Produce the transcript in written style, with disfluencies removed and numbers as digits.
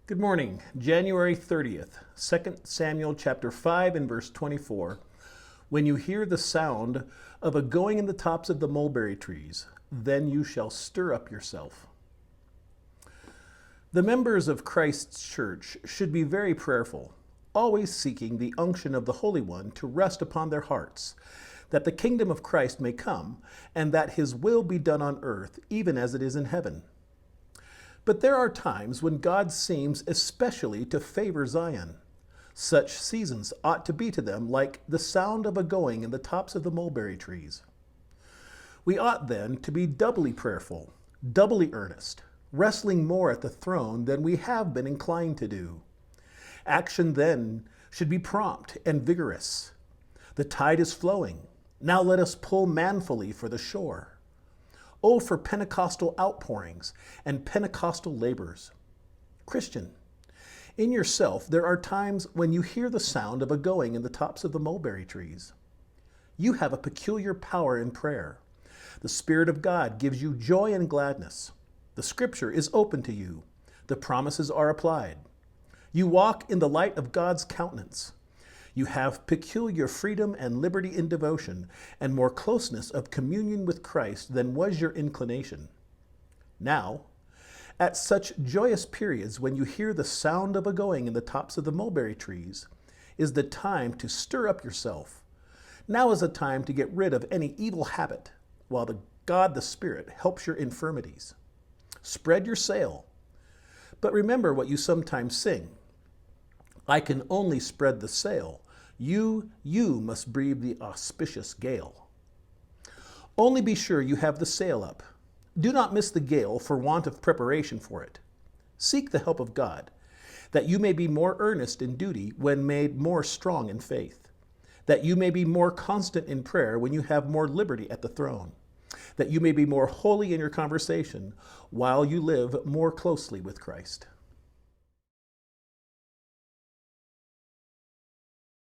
Good morning. January 30th, 2 Samuel chapter 5 and verse 24. When you hear the sound of a going in the tops of the mulberry trees, then you shall stir up yourself. The members of Christ's church should be very prayerful, always seeking the unction of the Holy One to rest upon their hearts, that the kingdom of Christ may come, and that his will be done on earth, even as it is in heaven. But there are times when God seems especially to favor Zion. Such seasons ought to be to them like the sound of a going in the tops of the mulberry trees. We ought then to be doubly prayerful, doubly earnest, wrestling more at the throne than we have been inclined to do. Action then should be prompt and vigorous. The tide is flowing. Now let us pull manfully for the shore. Oh, for Pentecostal outpourings and Pentecostal labors. Christian, in yourself there are times when you hear the sound of a going in the tops of the mulberry trees. You have a peculiar power in prayer. The Spirit of God gives you joy and gladness. The Scripture is open to you. The promises are applied. You walk in the light of God's countenance. You have peculiar freedom and liberty in devotion, and more closeness of communion with Christ than was your inclination. Now, at such joyous periods when you hear the sound of a going in the tops of the mulberry trees, is the time to stir up yourself. Now is the time to get rid of any evil habit, while God the Spirit helps your infirmities. Spread your sail. But remember what you sometimes sing. I can only spread the sail. You must breathe the auspicious gale. Only be sure you have the sail up. Do not miss the gale for want of preparation for it. Seek the help of God, that you may be more earnest in duty when made more strong in faith, that you may be more constant in prayer when you have more liberty at the throne, that you may be more holy in your conversation while you live more closely with Christ.